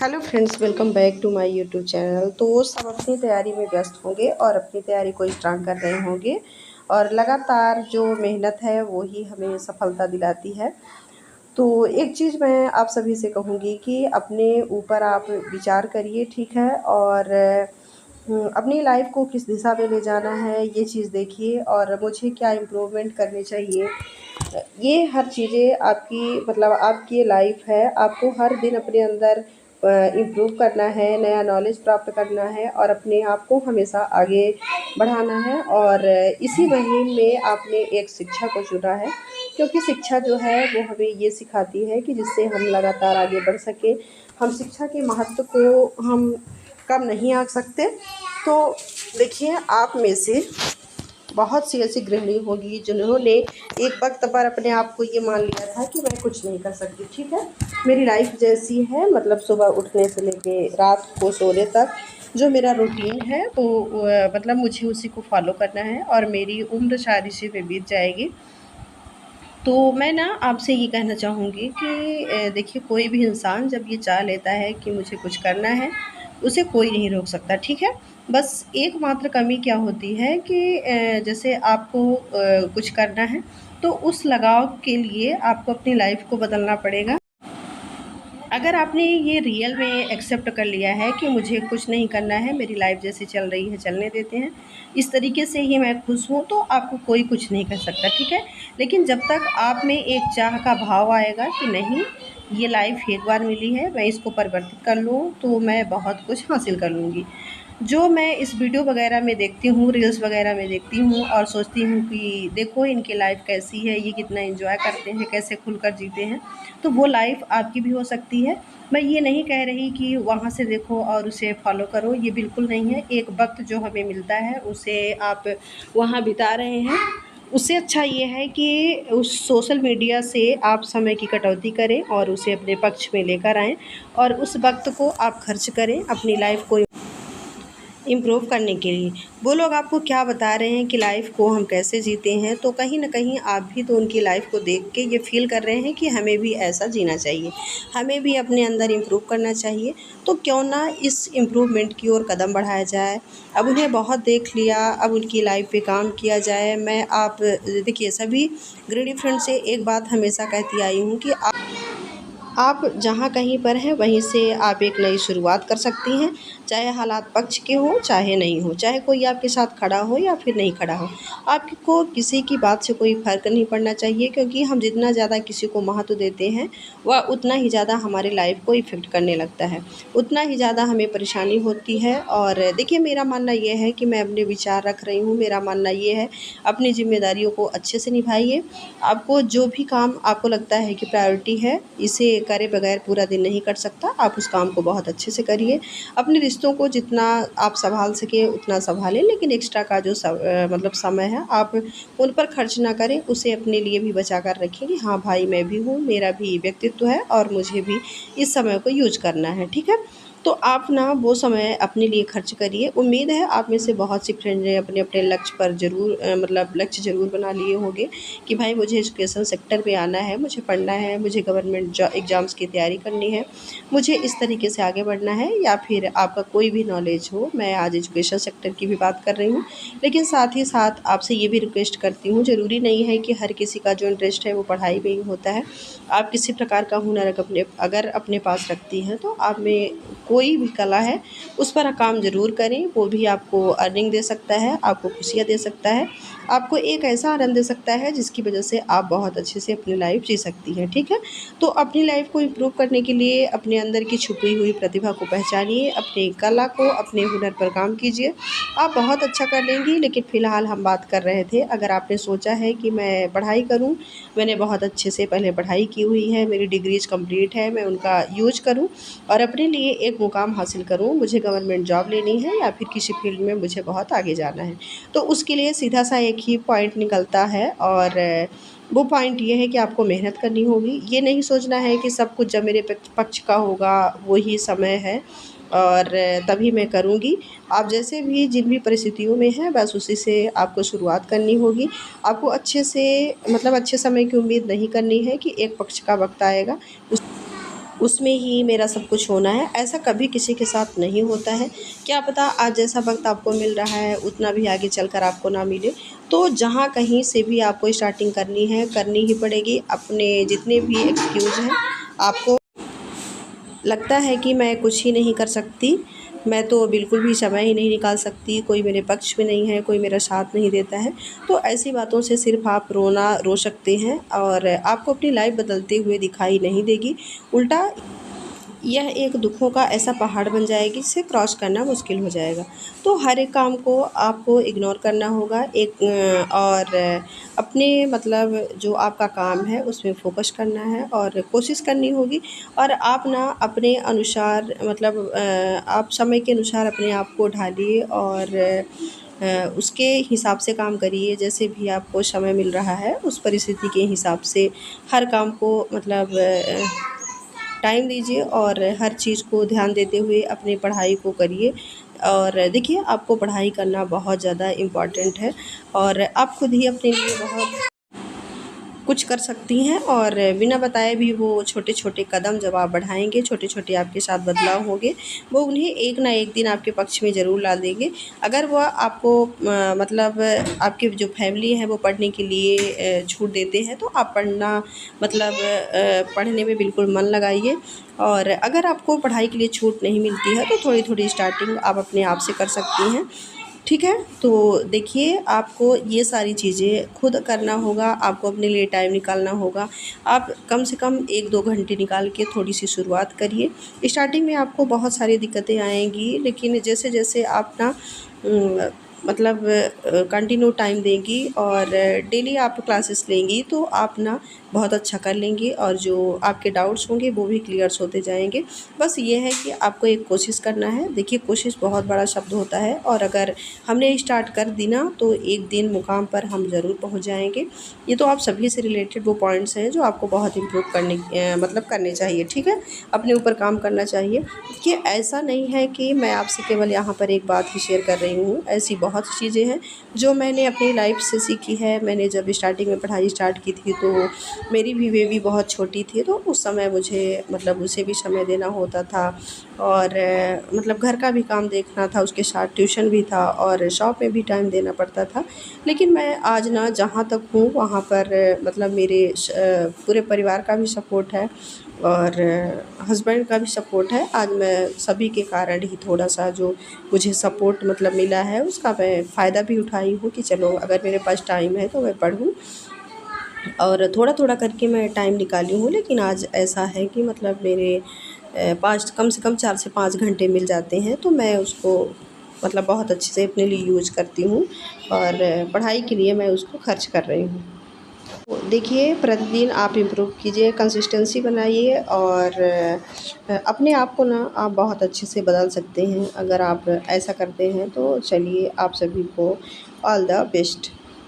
Hello friends, welcome back to my YouTube channel. तो सब अपनी तैयारी में व्यस्त होंगे और अपनी तैयारी को स्ट्रांग कर रहे होंगे और लगातार जो मेहनत है वो ही हमें सफलता दिलाती है। तो एक चीज़ मैं आप सभी से कहूँगी कि अपने ऊपर आप विचार करिए, ठीक है। और अपनी लाइफ को किस दिशा में ले जाना है ये चीज़ देखिए और मुझे क्या इम्प्रूवमेंट करनी चाहिए। ये हर चीज़ें आपकी आपकी ये लाइफ है, आपको हर दिन अपने अंदर इम्प्रूव करना है, नया नॉलेज प्राप्त करना है और अपने आप को हमेशा आगे बढ़ाना है। और इसी मुहिम में आपने एक शिक्षा को चुना है, क्योंकि शिक्षा जो है वो हमें ये सिखाती है कि जिससे हम लगातार आगे बढ़ सकें। हम शिक्षा के महत्व को हम कम नहीं आंक सकते। तो देखिए, आप में से बहुत सी ऐसी गृहिणी होगी जिन्होंने एक वक्त पर अपने आप को ये मान लिया था कि मैं कुछ नहीं कर सकती, ठीक है। मेरी लाइफ जैसी है, सुबह उठने से लेके रात को सोने तक जो मेरा रूटीन है वो मुझे उसी को फॉलो करना है और मेरी उम्र शायद इसी पे बीत जाएगी। तो मैं ना आपसे ये कहना चाहूँगी कि देखिए, कोई भी इंसान जब ये चाह लेता है कि मुझे कुछ करना है, उसे कोई नहीं रोक सकता, ठीक है। बस एकमात्र कमी क्या होती है कि जैसे आपको कुछ करना है, तो उस लगाव के लिए आपको अपनी लाइफ़ को बदलना पड़ेगा। अगर आपने ये रियल में एक्सेप्ट कर लिया है कि मुझे कुछ नहीं करना है, मेरी लाइफ जैसी चल रही है चलने देते हैं, इस तरीके से ही मैं खुश हूँ, तो आपको कोई कुछ नहीं कर सकता, ठीक है। लेकिन जब तक आप में एक चाह का भाव आएगा कि नहीं, ये लाइफ एक बार मिली है, मैं इसको परिवर्तित कर लूँ तो मैं बहुत कुछ हासिल कर लूँगी। जो मैं इस वीडियो वगैरह में देखती हूँ, रील्स वगैरह में देखती हूँ और सोचती हूँ कि देखो इनकी लाइफ कैसी है, ये कितना एंजॉय करते हैं, कैसे खुलकर जीते हैं, तो वो लाइफ आपकी भी हो सकती है। मैं ये नहीं कह रही कि वहाँ से देखो और उसे फॉलो करो, ये बिल्कुल नहीं है। एक वक्त जो हमें मिलता है उसे आप वहाँ बिता रहे हैं, उससे अच्छा ये है कि उस सोशल मीडिया से आप समय की कटौती करें और उसे अपने पक्ष में लेकर आएँ और उस वक्त को आप खर्च करें अपनी लाइफ को इम्प्रूव करने के लिए। वो लोग आपको क्या बता रहे हैं कि लाइफ़ को हम कैसे जीते हैं, तो कहीं न कहीं आप भी तो उनकी लाइफ़ को देख के ये फ़ील कर रहे हैं कि हमें भी ऐसा जीना चाहिए, हमें भी अपने अंदर इम्प्रूव करना चाहिए। तो क्यों ना इस इम्प्रूवमेंट की ओर कदम बढ़ाया जाए। अब उन्हें बहुत देख लिया, अब उनकी लाइफ़ पे काम किया जाए। मैं आप देखिए, सभी गृहिणी फ्रेंड से एक बात हमेशा कहती आई हूँ कि आप जहाँ कहीं पर हैं वहीं से आप एक नई शुरुआत कर सकती हैं, चाहे हालात पक्ष के हों, चाहे नहीं हों, चाहे कोई आपके साथ खड़ा हो या फिर नहीं खड़ा हो। आपको किसी की बात से कोई फ़र्क नहीं पड़ना चाहिए, क्योंकि हम जितना ज़्यादा किसी को महत्व देते हैं, वह उतना ही ज़्यादा हमारी लाइफ़ को इफ़ेक्ट करने लगता है, उतना ही ज़्यादा हमें परेशानी होती है। और देखिए, मेरा मानना ये है कि मैं अपने विचार रख रही हूँ, मेरा मानना ये है, अपनी ज़िम्मेदारियों को अच्छे से निभाइए। आपको जो भी काम आपको लगता है कि प्रायोरिटी है, इसे करे बगैर पूरा दिन नहीं कट सकता, आप उस काम को बहुत अच्छे से करिए। अपने रिश्तों को जितना आप सँभाल सकें उतना सँभालें, लेकिन एक्स्ट्रा का जो समय है, आप उन पर खर्च ना करें, उसे अपने लिए भी बचा कर रखें कि हाँ भाई, मैं भी हूँ, मेरा भी व्यक्तित्व है और मुझे भी इस समय को यूज़ करना है, ठीक है। तो आप ना वो समय अपने लिए खर्च करिए। उम्मीद है आप में से बहुत सी फ्रेंड ने अपने-अपने लक्ष्य पर ज़रूर लक्ष्य ज़रूर बना लिए होंगे कि भाई मुझे एजुकेशन सेक्टर में आना है, मुझे पढ़ना है, मुझे गवर्नमेंट एग्ज़ाम्स की तैयारी करनी है, मुझे इस तरीके से आगे बढ़ना है। या फिर आपका कोई भी नॉलेज हो, मैं आज एजुकेशन सेक्टर की भी बात कर रही हूँ, लेकिन साथ ही साथ आपसे ये भी रिक्वेस्ट करती हूँ, ज़रूरी नहीं है कि हर किसी का जो इंटरेस्ट है वो पढ़ाई में ही होता है। आप किसी प्रकार का हुनर अगर अपने पास रखती हैं, तो आप में कोई भी कला है, उस पर काम ज़रूर करें। वो भी आपको अर्निंग दे सकता है, आपको खुशियाँ दे सकता है, आपको एक ऐसा आनंद दे सकता है जिसकी वजह से आप बहुत अच्छे से अपनी लाइफ जी सकती हैं, ठीक है। तो अपनी लाइफ को इम्प्रूव करने के लिए अपने अंदर की छुपी हुई प्रतिभा को पहचानिए, अपनी कला को, अपने हुनर पर काम कीजिए, आप बहुत अच्छा कर लेंगी। लेकिन फ़िलहाल हम बात कर रहे थे, अगर आपने सोचा है कि मैं पढ़ाई करूँ, मैंने बहुत अच्छे से पहले पढ़ाई की हुई है, मेरी डिग्रीज़ कंप्लीट है, मैं उनका यूज़ करूँ और अपने लिए एक मुकाम हासिल करूँ, मुझे गवर्नमेंट जॉब लेनी है या फिर किसी फ़ील्ड में मुझे बहुत आगे जाना है, तो उसके लिए सीधा सा एक ही पॉइंट निकलता है। और वो पॉइंट ये है कि आपको मेहनत करनी होगी। ये नहीं सोचना है कि सब कुछ जब मेरे पक्ष का होगा वही समय है और तभी मैं करूँगी। आप जैसे भी जिन भी परिस्थितियों में हैं, बस उसी से आपको शुरुआत करनी होगी। आपको अच्छे से अच्छे समय की उम्मीद नहीं करनी है कि एक पक्ष का वक़्त आएगा, उसमें ही मेरा सब कुछ होना है, ऐसा कभी किसी के साथ नहीं होता है। क्या पता आज जैसा वक्त आपको मिल रहा है उतना भी आगे चलकर आपको ना मिले। तो जहाँ कहीं से भी आपको स्टार्टिंग करनी है, करनी ही पड़ेगी। अपने जितने भी एक्सक्यूज़ हैं, आपको लगता है कि मैं कुछ ही नहीं कर सकती, मैं तो बिल्कुल भी समय ही नहीं निकाल सकती, कोई मेरे पक्ष में नहीं है, कोई मेरा साथ नहीं देता है, तो ऐसी बातों से सिर्फ़ आप रो सकते हैं और आपको अपनी लाइफ़ बदलते हुए दिखाई नहीं देगी। उल्टा यह एक दुखों का ऐसा पहाड़ बन जाएगी जिसे क्रॉस करना मुश्किल हो जाएगा। तो हर एक काम को आपको इग्नोर करना होगा, और अपने मतलब जो आपका काम है उसमें फ़ोकस करना है और कोशिश करनी होगी। और आप ना अपने अनुसार मतलब आप समय के अनुसार अपने आप को ढालिए और उसके हिसाब से काम करिए। जैसे भी आपको समय मिल रहा है उस परिस्थिति के हिसाब से हर काम को मतलब टाइम दीजिए और हर चीज़ को ध्यान देते हुए अपनी पढ़ाई को करिए। और देखिए, आपको पढ़ाई करना बहुत ज़्यादा इम्पॉर्टेंट है और आप खुद ही अपने लिए बहुत कुछ कर सकती हैं। और बिना बताए भी वो छोटे-छोटे कदम जब आप बढ़ाएँगे, छोटे-छोटे आपके साथ बदलाव होंगे, वो उन्हें एक ना एक दिन आपके पक्ष में ज़रूर ला देंगे। अगर वह आपको मतलब आपकी जो फैमिली है वो पढ़ने के लिए छूट देते हैं, तो आप पढ़ना मतलब पढ़ने में बिल्कुल मन लगाइए। और अगर आपको पढ़ाई के लिए छूट नहीं मिलती है, तो थोड़ी-थोड़ी स्टार्टिंग आप अपने आप से कर सकती हैं। ठीक है? तो देखिए, आपको ये सारी चीज़ें खुद करना होगा, आपको अपने लिए टाइम निकालना होगा। आप कम से कम 1-2 घंटे निकाल के थोड़ी-सी शुरुआत करिए। स्टार्टिंग में आपको बहुत सारी दिक्कतें आएँगी, लेकिन जैसे-जैसे आप ना मतलब कंटिन्यू टाइम देंगी और डेली आप क्लासेस लेंगी, तो आप ना बहुत अच्छा कर लेंगी और जो आपके डाउट्स होंगे वो भी क्लियर्स होते जाएँगे। बस ये है कि आपको एक कोशिश करना है। देखिए, कोशिश बहुत बड़ा शब्द होता है और अगर हमने स्टार्ट कर दी ना, तो एक दिन मुकाम पर हम ज़रूर पहुँच जाएँगे। ये तो आप सभी से रिलेटेड वो पॉइंट्स हैं जो आपको बहुत इम्प्रूव मतलब करने चाहिए, ठीक है? अपने ऊपर काम करना चाहिए। कि ऐसा नहीं है कि मैं आपसे केवल यहाँ पर एक बात ही शेयर कर रही हूँ, ऐसी बहुत सी चीज़ें हैं जो मैंने अपनी लाइफ़ से सीखी है। मैंने जब स्टार्टिंग में पढ़ाई स्टार्ट की थी, तो मेरी भी बेबी बहुत छोटी थी, तो उस समय मुझे मतलब उसे भी समय देना होता था और मतलब घर का भी काम देखना था, उसके साथ ट्यूशन भी था और शॉप में भी टाइम देना पड़ता था। लेकिन मैं आज ना जहाँ तक हूँ वहाँ पर मतलब मेरे पूरे परिवार का भी सपोर्ट है और हस्बैंड का भी सपोर्ट है। आज मैं सभी के कारण ही थोड़ा-सा जो मुझे सपोर्ट मतलब मिला है उसका मैं फ़ायदा भी उठाई हूँ कि चलो अगर मेरे पास टाइम है तो मैं पढूँ। और थोड़ा-थोड़ा करके मैं टाइम निकाली हूँ, लेकिन आज ऐसा है कि मतलब मेरे पास कम से कम 4 से 5 घंटे मिल जाते हैं, तो मैं उसको मतलब बहुत अच्छे से अपने लिए यूज़ करती हूँ और पढ़ाई के लिए मैं उसको खर्च कर रही हूँ। तो देखिए, प्रतिदिन आप इम्प्रूव कीजिए, कंसिस्टेंसी बनाइए और अपने आप को ना आप बहुत अच्छे से बदल सकते हैं। अगर आप ऐसा करते हैं, तो चलिए आप सभी को ऑल द बेस्ट।